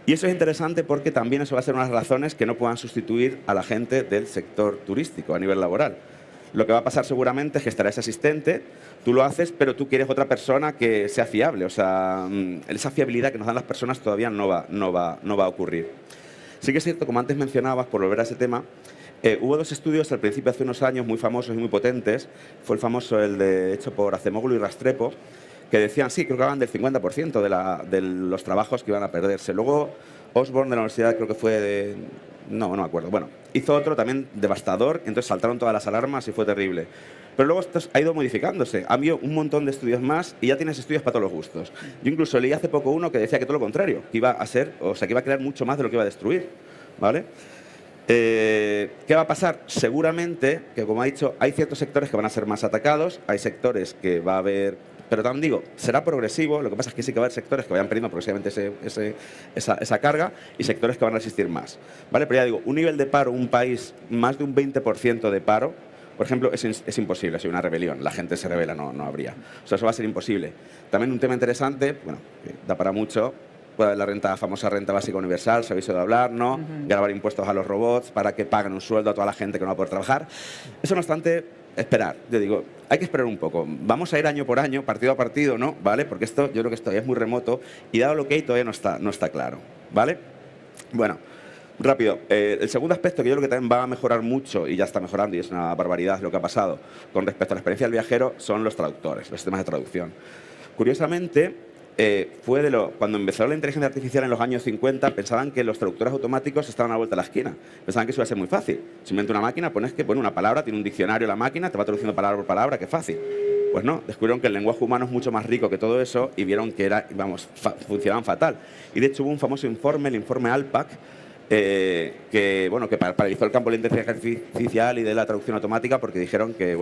Y eso es interesante porque también eso va a ser una de las razones que no puedan sustituir a la gente del sector turístico a nivel laboral. Lo que va a pasar seguramente es que estará ese asistente, tú lo haces, pero tú quieres otra persona que sea fiable. O sea, esa fiabilidad que nos dan las personas todavía no va a ocurrir. Sí que es cierto, como antes mencionabas, por volver a ese tema, hubo dos estudios al principio hace unos años muy famosos y muy potentes. Fue el famoso, hecho por Acemoglu y Rastrepo, que decían, sí, creo que hablaban del 50% de los trabajos que iban a perderse. Luego, Osborne de la universidad, creo que fue de... No me acuerdo. Bueno, hizo otro también devastador, entonces saltaron todas las alarmas y fue terrible. Pero luego esto ha ido modificándose. Ha habido un montón de estudios más y ya tienes estudios para todos los gustos. Yo incluso leí hace poco uno que decía que todo lo contrario, que iba a ser, o sea, que iba a crear mucho más de lo que iba a destruir, ¿vale? ¿Qué va a pasar? Seguramente que, como ha dicho, hay ciertos sectores que van a ser más atacados, hay sectores que va a haber... Pero también digo, será progresivo, lo que pasa es que sí que va a haber sectores que vayan perdiendo progresivamente esa carga y sectores que van a resistir más, ¿vale? Pero ya digo, un nivel de paro, un país, más de un 20% de paro, por ejemplo, es imposible, si hay una rebelión, la gente se rebela, no habría. O sea, eso va a ser imposible. También un tema interesante, bueno, que da para mucho, la famosa renta básica universal, se habéis oído hablar, ¿no? Grabar impuestos a los robots para que paguen un sueldo a toda la gente que no va a poder trabajar. Eso, no obstante, esperar. Yo digo, hay que esperar un poco. Vamos a ir año por año, partido a partido, ¿no? ¿Vale? Porque esto, yo creo que esto todavía es muy remoto y dado lo que hay todavía no está claro, ¿vale? Bueno, rápido. El segundo aspecto que yo creo que también va a mejorar mucho, y ya está mejorando, y es una barbaridad lo que ha pasado con respecto a la experiencia del viajero, son los traductores, los sistemas de traducción. Curiosamente, cuando empezó la inteligencia artificial en los años 50, pensaban que los traductores automáticos estaban a la vuelta de la esquina. Pensaban que eso iba a ser muy fácil. Simplemente una máquina, pones que pone una palabra, tiene un diccionario la máquina, te va traduciendo palabra por palabra, qué fácil. Pues no, descubrieron que el lenguaje humano es mucho más rico que todo eso y vieron que funcionaban fatal. Y de hecho hubo un famoso informe, el informe ALPAC, que paralizó el campo de la inteligencia artificial y de la traducción automática porque dijeron que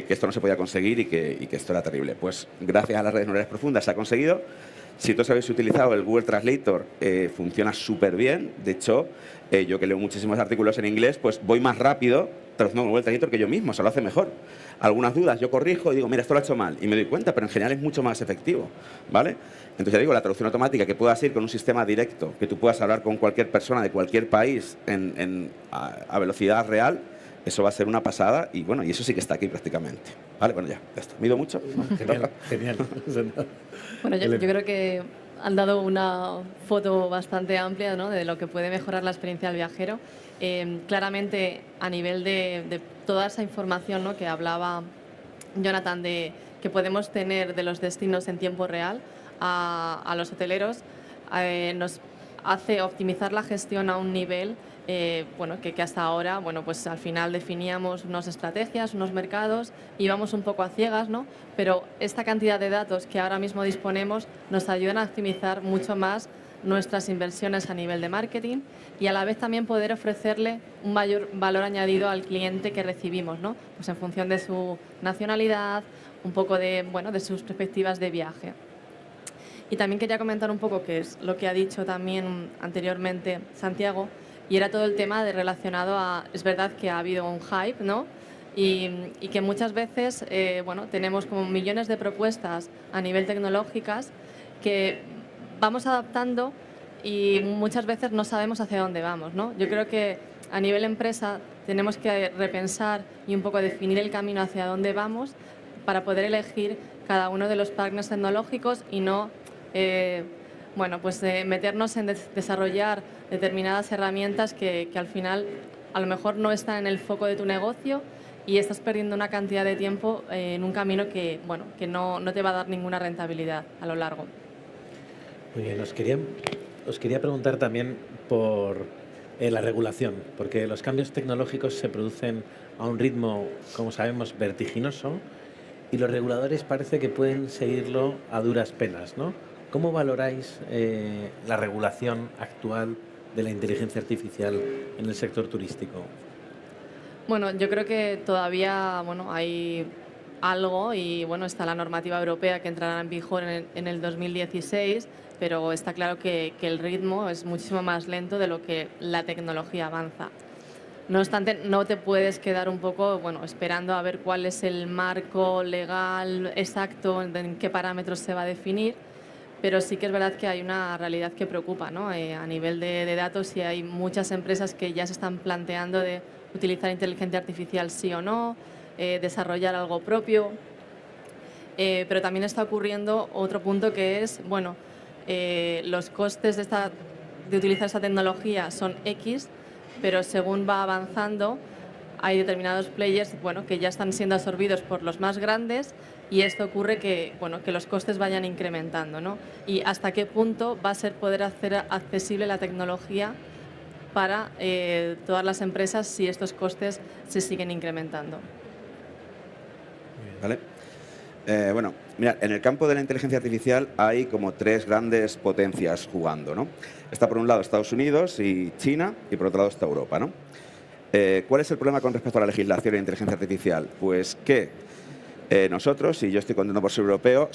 esto no se podía conseguir y que esto era terrible. Pues gracias a las redes neuronales profundas se ha conseguido. Si todos habéis utilizado el Google Translator, funciona súper bien. De hecho, yo que leo muchísimos artículos en inglés, pues voy más rápido traduciendo con Google Translator que yo mismo, se lo hace mejor. Algunas dudas yo corrijo y digo, mira, esto lo he hecho mal. Y me doy cuenta, pero en general es mucho más efectivo, ¿vale? Entonces ya digo, la traducción automática que puedas ir con un sistema directo, que tú puedas hablar con cualquier persona de cualquier país a velocidad real, eso va a ser una pasada y bueno, y eso sí que está aquí prácticamente. Vale, bueno, ya está. ¿Me he ido mucho? Genial. Bueno, yo creo que han dado una foto bastante amplia, ¿no?, de lo que puede mejorar la experiencia del viajero. Claramente, a nivel de toda esa información, ¿no?, que hablaba Jonathan, de que podemos tener de los destinos en tiempo real a los hoteleros, nos hace optimizar la gestión a un nivel que hasta ahora, pues al final definíamos unas estrategias, unos mercados, íbamos un poco a ciegas, ¿no? Pero esta cantidad de datos que ahora mismo disponemos nos ayudan a optimizar mucho más nuestras inversiones a nivel de marketing y a la vez también poder ofrecerle un mayor valor añadido al cliente que recibimos, ¿no? Pues en función de su nacionalidad, un poco de sus perspectivas de viaje. Y también quería comentar un poco, que es lo que ha dicho también anteriormente Santiago, y era todo el tema relacionado a... Es verdad que ha habido un hype, ¿no? Y que muchas veces tenemos como millones de propuestas a nivel tecnológicas que vamos adaptando y muchas veces no sabemos hacia dónde vamos, ¿no? Yo creo que a nivel empresa tenemos que repensar y un poco definir el camino hacia dónde vamos para poder elegir cada uno de los partners tecnológicos y no meternos en desarrollar determinadas herramientas que al final a lo mejor no están en el foco de tu negocio y estás perdiendo una cantidad de tiempo en un camino que no te va a dar ninguna rentabilidad a lo largo. Muy bien, os quería preguntar también por la regulación, porque los cambios tecnológicos se producen a un ritmo, como sabemos, vertiginoso y los reguladores parece que pueden seguirlo a duras penas, ¿no? ¿Cómo valoráis la regulación actual de la inteligencia artificial en el sector turístico? Bueno, yo creo que todavía hay algo y está la normativa europea que entrará en vigor en el 2016, pero está claro que el ritmo es muchísimo más lento de lo que la tecnología avanza. No obstante, no te puedes quedar un poco esperando a ver cuál es el marco legal exacto, en qué parámetros se va a definir, pero sí que es verdad que hay una realidad que preocupa, ¿no? A nivel de datos, y hay muchas empresas que ya se están planteando de utilizar inteligencia artificial sí o no, desarrollar algo propio, pero también está ocurriendo otro punto que es, los costes de utilizar esta tecnología son X, pero según va avanzando hay determinados players que ya están siendo absorbidos por los más grandes, y esto ocurre que los costes vayan incrementando, ¿no? Y hasta qué punto va a ser poder hacer accesible la tecnología para todas las empresas si estos costes se siguen incrementando. ¿Vale? Mira, en el campo de la inteligencia artificial hay como tres grandes potencias jugando, ¿no? Está por un lado Estados Unidos y China, y por otro lado está Europa, ¿no? ¿Cuál es el problema con respecto a la legislación de inteligencia artificial? Pues que nosotros, y yo estoy contento por ser europeo,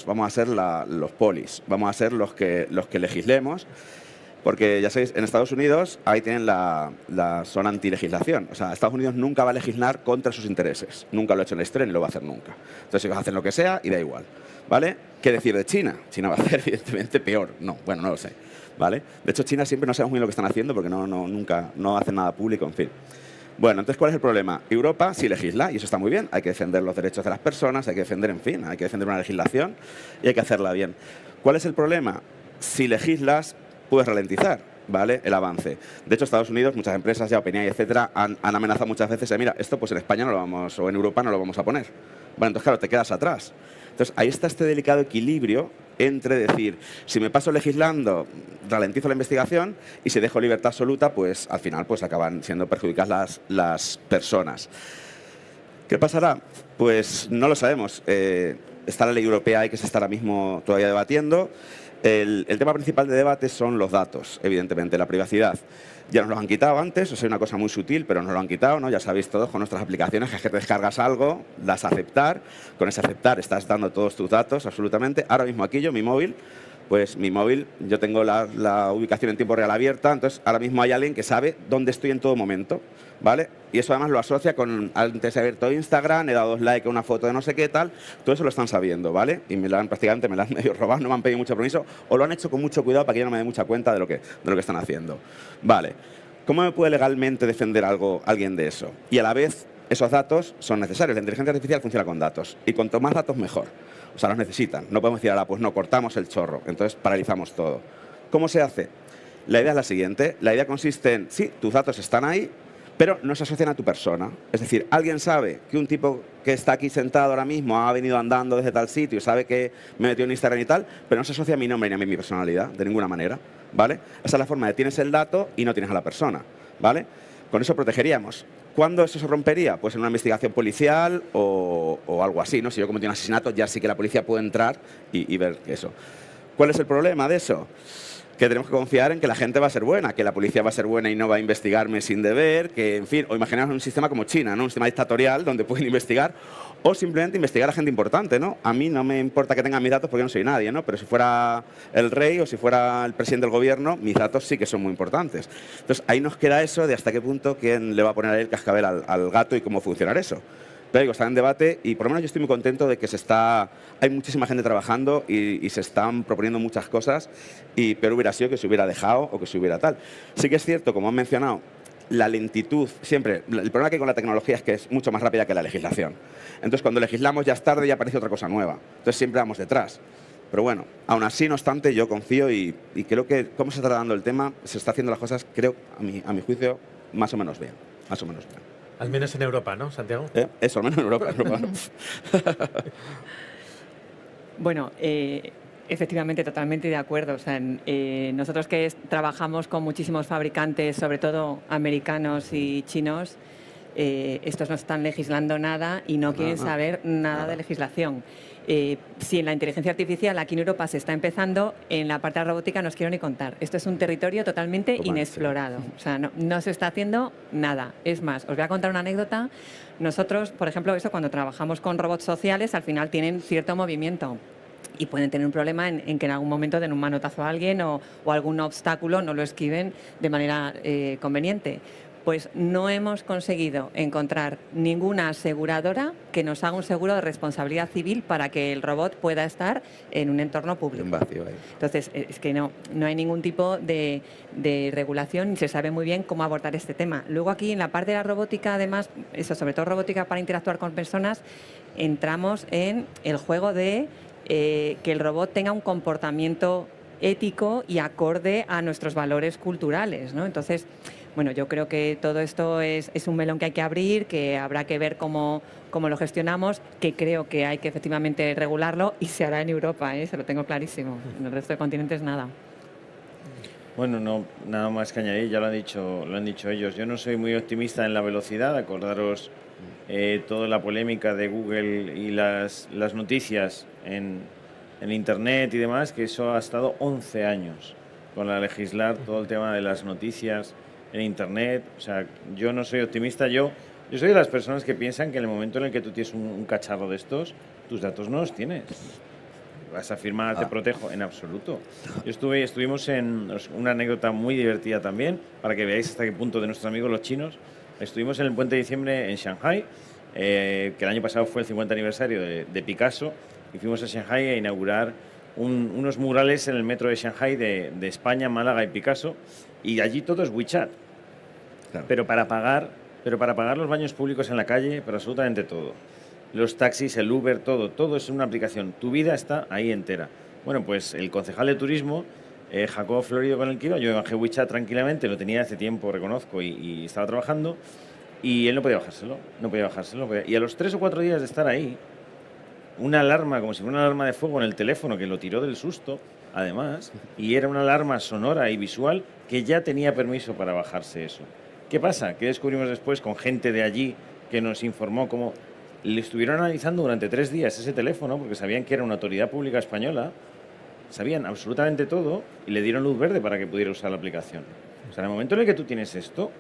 vamos a ser los polis, vamos a ser los que legislemos, porque ya sabéis, en Estados Unidos ahí tienen son antilegislación. O sea, Estados Unidos nunca va a legislar contra sus intereses. Nunca lo ha hecho en la historia ni lo va a hacer nunca. Entonces ellos hacen lo que sea y da igual. ¿Vale? ¿Qué decir de China? China va a hacer evidentemente peor. No lo sé. ¿Vale? De hecho, China siempre no sabemos muy bien lo que están haciendo porque nunca hacen nada público, en fin. Bueno, entonces, ¿cuál es el problema? Europa sí legisla, y eso está muy bien. Hay que defender los derechos de las personas, hay que defender, en fin, hay que defender una legislación y hay que hacerla bien. ¿Cuál es el problema? Si legislas, puedes ralentizar, ¿vale?, el avance. De hecho, Estados Unidos, muchas empresas, ya OpenAI, etcétera, han amenazado muchas veces mira, esto pues en España no lo vamos, o en Europa no lo vamos a poner. Bueno, entonces, claro, te quedas atrás. Entonces, ahí está este delicado equilibrio entre decir, si me paso legislando, ralentizo la investigación, y si dejo libertad absoluta, pues al final pues acaban siendo perjudicadas las personas. ¿Qué pasará? Pues no lo sabemos. Está la ley europea ahí que se está ahora mismo todavía debatiendo. El tema principal de debate son los datos, evidentemente, la privacidad. Ya nos lo han quitado antes, o sea, una cosa muy sutil, pero nos lo han quitado, ¿no? Ya sabéis todos con nuestras aplicaciones que te descargas algo, das a aceptar, con ese aceptar estás dando todos tus datos, absolutamente. Ahora mismo aquí mi móvil, yo tengo la ubicación en tiempo real abierta, entonces ahora mismo hay alguien que sabe dónde estoy en todo momento, ¿vale? Y eso además lo asocia con, antes he abierto Instagram, he dado 2 likes a una foto de no sé qué tal, todo eso lo están sabiendo, ¿vale? Y prácticamente me lo han medio robado, no me han pedido mucho permiso, o lo han hecho con mucho cuidado para que yo no me dé mucha cuenta de lo que están haciendo. Vale, ¿cómo me puede legalmente defender alguien de eso? Y a la vez, esos datos son necesarios. La inteligencia artificial funciona con datos, y cuanto más datos mejor. O sea, los necesitan. No podemos decir, ahora, pues no, cortamos el chorro, entonces paralizamos todo. ¿Cómo se hace? La idea es la siguiente. La idea consiste en, sí, tus datos están ahí, pero no se asocian a tu persona. Es decir, alguien sabe que un tipo que está aquí sentado ahora mismo ha venido andando desde tal sitio y sabe que me metió en Instagram y tal, pero no se asocia a mi nombre ni a mi personalidad, de ninguna manera, ¿vale? Esa es la forma de tienes el dato y no tienes a la persona, ¿vale? Con eso protegeríamos. ¿Cuándo eso se rompería? Pues en una investigación policial o algo así, ¿no? Si yo cometí un asesinato, ya sí que la policía puede entrar y ver eso. ¿Cuál es el problema de eso? Que tenemos que confiar en que la gente va a ser buena, que la policía va a ser buena y no va a investigarme sin deber, que, en fin, o imaginaos un sistema como China, ¿no? Un sistema dictatorial donde pueden investigar, o simplemente investigar a gente importante, ¿no? A mí no me importa que tengan mis datos porque no soy nadie, ¿no? Pero si fuera el rey o si fuera el presidente del gobierno, mis datos sí que son muy importantes. Entonces, ahí nos queda eso de hasta qué punto quién le va a poner ahí el cascabel al gato y cómo funcionar eso. Pero digo, está en debate y por lo menos yo estoy muy contento de que hay muchísima gente trabajando y se están proponiendo muchas cosas, pero hubiera sido que se hubiera dejado o que se hubiera tal. Sí que es cierto, como han mencionado, la lentitud, siempre, el problema que hay con la tecnología es que es mucho más rápida que la legislación. Entonces, cuando legislamos ya es tarde y aparece otra cosa nueva. Entonces, siempre vamos detrás. Pero bueno, aún así, no obstante, yo confío y creo que cómo se está tratando el tema, se está haciendo las cosas, creo, a mi juicio, más o menos bien. Más o menos bien. Al menos en Europa, ¿no, Santiago? Eso, al menos en Europa. Bueno, efectivamente, totalmente de acuerdo. O sea, nosotros que trabajamos con muchísimos fabricantes, sobre todo americanos y chinos, estos no están legislando nada y no quieren saber nada de legislación. Si en la inteligencia artificial aquí en Europa se está empezando, en la parte de la robótica no os quiero ni contar. Esto es un territorio totalmente inexplorado. O sea, no se está haciendo nada. Es más, os voy a contar una anécdota. Nosotros, por ejemplo, cuando trabajamos con robots sociales, al final tienen cierto movimiento y pueden tener un problema en que en algún momento den un manotazo a alguien o algún obstáculo no lo esquiven de manera conveniente. Pues no hemos conseguido encontrar ninguna aseguradora que nos haga un seguro de responsabilidad civil para que el robot pueda estar en un entorno público. Un vacío ahí. Entonces, es que no hay ningún tipo de regulación y se sabe muy bien cómo abordar este tema. Luego aquí en la parte de la robótica, además, sobre todo robótica para interactuar con personas, entramos en el juego de que el robot tenga un comportamiento ético y acorde a nuestros valores culturales, ¿no? Entonces, bueno, yo creo que todo esto es un melón que hay que abrir, que habrá que ver cómo lo gestionamos, que creo que hay que efectivamente regularlo y se hará en Europa, se lo tengo clarísimo. En el resto de continentes nada. Bueno, no, nada más que añadir, ya lo han dicho ellos. Yo no soy muy optimista en la velocidad, acordaros toda la polémica de Google y las noticias en Internet y demás, que eso ha estado 11 años con la legislar todo el tema de las noticias en Internet. O sea, yo no soy optimista, yo soy de las personas que piensan que en el momento en el que tú tienes un cacharro de estos, tus datos no los tienes. Vas a firmar, te protejo, en absoluto. Estuvimos en una anécdota muy divertida también, para que veáis hasta qué punto de nuestros amigos los chinos. Estuvimos en el puente de diciembre en Shanghai, que el año pasado fue el 50 aniversario de Picasso, y fuimos a Shanghai a inaugurar unos murales en el metro de Shanghai de España, Málaga y Picasso, y allí todo es WeChat. Claro. Pero para pagar los baños públicos en la calle, pero absolutamente todo. Los taxis, el Uber, todo es una aplicación. Tu vida está ahí entera. Bueno, pues el concejal de turismo, Jacob Florido, con el que iba, yo me bajé WeChat tranquilamente, lo tenía hace tiempo, reconozco, y estaba trabajando, y él no podía bajárselo. Y a los 3 o 4 días de estar ahí, una alarma, como si fuera una alarma de fuego en el teléfono, que lo tiró del susto, además, y era una alarma sonora y visual que ya tenía permiso para bajarse eso. ¿Qué pasa? ¿Qué descubrimos después con gente de allí que nos informó cómo le estuvieron analizando durante 3 días ese teléfono, porque sabían que era una autoridad pública española, sabían absolutamente todo y le dieron luz verde para que pudiera usar la aplicación? O sea, en el momento en el que tú tienes esto,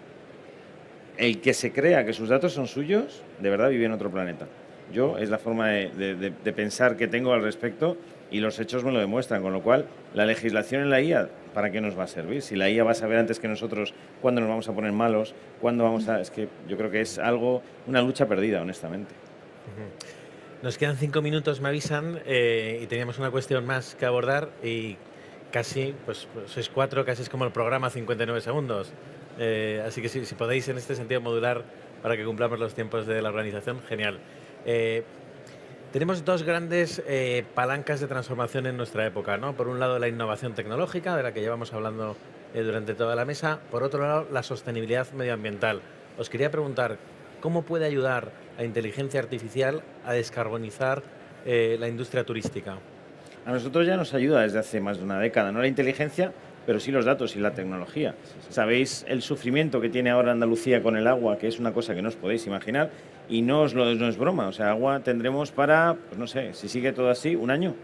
el que se crea que sus datos son suyos, de verdad vive en otro planeta. Yo es la forma de pensar que tengo al respecto y los hechos me lo demuestran, con lo cual la legislación en la IA, ¿para qué nos va a servir? Si la IA va a saber antes que nosotros cuándo nos vamos a poner malos, cuándo vamos a... Es que yo creo que es una lucha perdida, honestamente. Nos quedan 5 minutos, me avisan, y teníamos una cuestión más que abordar y casi, pues sois 4, casi es como el programa 59 segundos. Así que si podéis en este sentido modular para que cumplamos los tiempos de la organización, genial. Tenemos 2 grandes palancas de transformación en nuestra época, ¿no? Por un lado, la innovación tecnológica, de la que llevamos hablando durante toda la mesa. Por otro lado, la sostenibilidad medioambiental. Os quería preguntar, ¿cómo puede ayudar la inteligencia artificial a descarbonizar la industria turística? A nosotros ya nos ayuda desde hace más de una década, no la inteligencia, pero sí los datos y la tecnología. ¿Sabéis el sufrimiento que tiene ahora Andalucía con el agua, que es una cosa que no os podéis imaginar? Y no es broma, o sea, agua tendremos para, pues no sé, si sigue todo así, un año.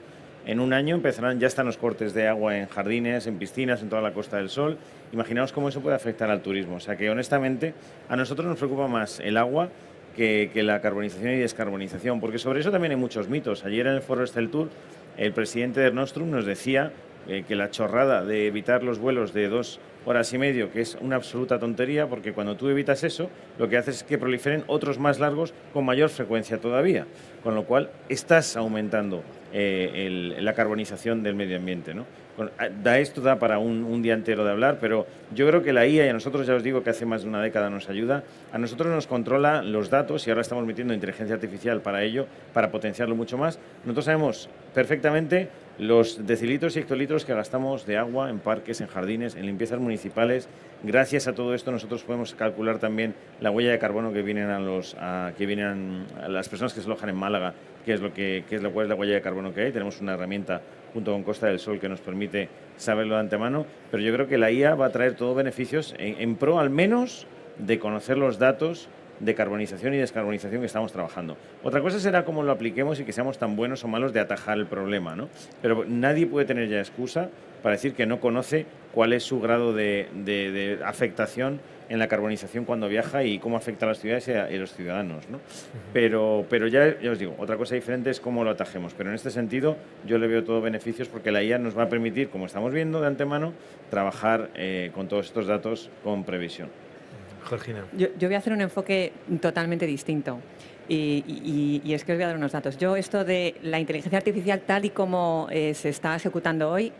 En un año empezarán, ya están los cortes de agua en jardines, en piscinas, en toda la Costa del Sol. Imaginaos cómo eso puede afectar al turismo. O sea que, honestamente, a nosotros nos preocupa más el agua que la carbonización y descarbonización, porque sobre eso también hay muchos mitos. Ayer en el foro Tour, el presidente de Nostrum nos decía que la chorrada de evitar los vuelos de 2 horas y media, que es una absoluta tontería, porque cuando tú evitas eso, lo que haces es que proliferen otros más largos con mayor frecuencia todavía, con lo cual estás aumentando la carbonización del medio ambiente, ¿no? Esto da para un día entero de hablar, pero yo creo que la IA, y a nosotros ya os digo que hace más de una década nos ayuda, a nosotros nos controla los datos y ahora estamos metiendo inteligencia artificial para ello, para potenciarlo mucho más. Nosotros sabemos perfectamente los decilitros y hectolitros que gastamos de agua en parques, en jardines, en limpiezas municipales. Gracias a todo esto nosotros podemos calcular también la huella de carbono que vienen a las personas que se alojan en Málaga, cuál es la huella de carbono que hay. Tenemos una herramienta junto con Costa del Sol que nos permite saberlo de antemano, pero yo creo que la IA va a traer todos beneficios en pro al menos de conocer los datos de carbonización y descarbonización que estamos trabajando. Otra cosa será cómo lo apliquemos y que seamos tan buenos o malos de atajar el problema, ¿no? Pero nadie puede tener ya excusa para decir que no conoce cuál es su grado de afectación en la carbonización cuando viaja y cómo afecta a las ciudades y a los ciudadanos, ¿no? Pero ya os digo, otra cosa diferente es cómo lo atajemos. Pero en este sentido yo le veo todo beneficios porque la IA nos va a permitir, como estamos viendo de antemano, trabajar con todos estos datos con previsión. Georgina. Yo voy a hacer un enfoque totalmente distinto y es que os voy a dar unos datos. Yo esto de la inteligencia artificial tal y como se está ejecutando hoy,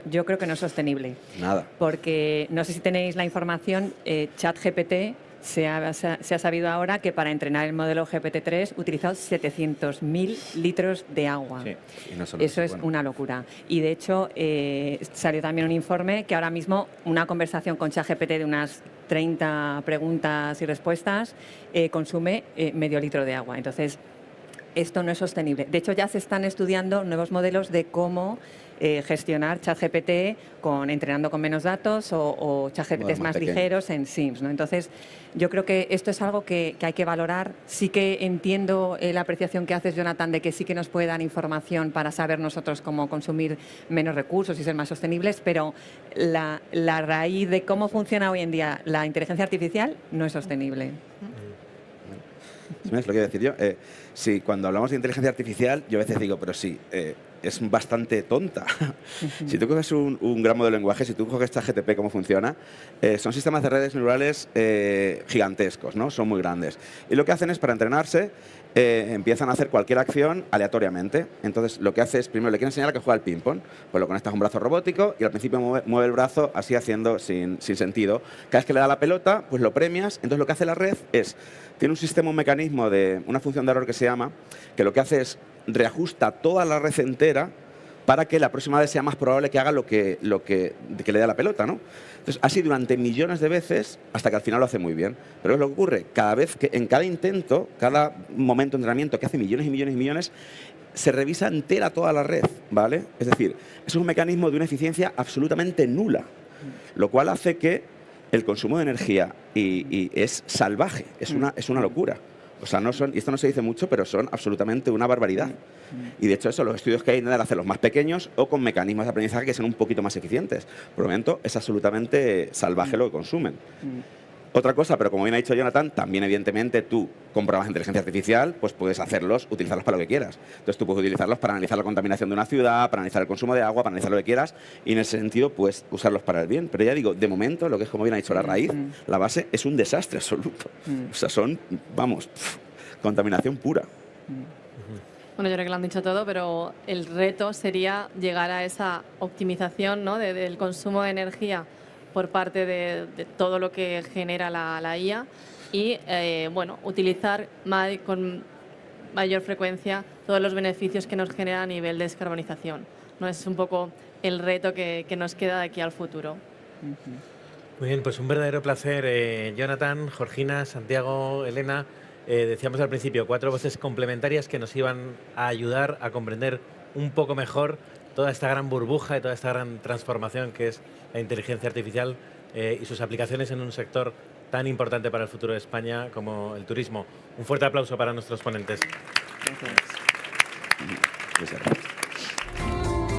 yo creo que no es sostenible. Nada. Porque no sé si tenéis la información, ChatGPT se ha sabido ahora que para entrenar el modelo GPT-3 ha utilizado 700.000 litros de agua. Sí. Y no solo Eso es una locura. Y de hecho salió también un informe que ahora mismo una conversación con ChatGPT de unas 30 preguntas y respuestas consume medio litro de agua. Entonces, esto no es sostenible. De hecho, ya se están estudiando nuevos modelos de cómo gestionar ChatGPT entrenando con menos datos o ChatGPTs más ligeros en Sims, ¿no? Entonces, yo creo que esto es algo que hay que valorar. Sí que entiendo la apreciación que haces, Jonathan, de que sí que nos puede dar información para saber nosotros cómo consumir menos recursos y ser más sostenibles, pero la raíz de cómo funciona hoy en día la inteligencia artificial no es sostenible. ¿Sabes lo que quiero decir yo? Sí, cuando hablamos de inteligencia artificial, yo a veces digo, pero sí, es bastante tonta. Si tú coges un gran modelo de lenguaje, si tú coges ChatGPT, cómo funciona, son sistemas de redes neurales gigantescos, ¿no? Son muy grandes. Y lo que hacen es, para entrenarse, empiezan a hacer cualquier acción aleatoriamente. Entonces, lo que hace es, primero le quiere enseñar a que juega al ping-pong. Pues lo conectas a un brazo robótico y al principio mueve el brazo así haciendo sin sentido. Cada vez que le da la pelota, pues lo premias. Entonces, lo que hace la red es, tiene un sistema, un mecanismo de una función de error que se llama, que lo que hace es reajusta toda la red entera para que la próxima vez sea más probable que haga que le dé la pelota, ¿no? Entonces, así durante millones de veces hasta que al final lo hace muy bien. Pero es lo que ocurre, cada vez que en cada intento, cada momento de entrenamiento que hace millones y millones y millones, se revisa entera toda la red, ¿vale? Es decir, es un mecanismo de una eficiencia absolutamente nula, lo cual hace que el consumo de energía y es salvaje, es una locura. O sea, y esto no se dice mucho, pero son absolutamente una barbaridad. Y de hecho, los estudios que hay intentan hacerlos más pequeños o con mecanismos de aprendizaje que sean un poquito más eficientes. Por lo tanto, es absolutamente salvaje lo que consumen. Otra cosa, pero como bien ha dicho Jonathan, también evidentemente tú con programas de inteligencia artificial pues puedes utilizarlos para lo que quieras. Entonces tú puedes utilizarlos para analizar la contaminación de una ciudad, para analizar el consumo de agua, para analizar lo que quieras y en ese sentido puedes usarlos para el bien. Pero ya digo, de momento, lo que es como bien ha dicho la raíz, la base es un desastre absoluto. O sea, son, contaminación pura. Bueno, yo creo que lo han dicho todo, pero el reto sería llegar a esa optimización, ¿no? del consumo de energía por parte de todo lo que genera la IA y utilizar con mayor frecuencia todos los beneficios que nos genera a nivel de descarbonización, ¿no? Es un poco el reto que nos queda de aquí al futuro. Muy bien, pues un verdadero placer, Jonathan, Georgina, Santiago, Elena. Decíamos al principio, 4 voces complementarias que nos iban a ayudar a comprender un poco mejor toda esta gran burbuja y toda esta gran transformación que es la inteligencia artificial y sus aplicaciones en un sector tan importante para el futuro de España como el turismo. Un fuerte aplauso para nuestros ponentes. Gracias. Gracias.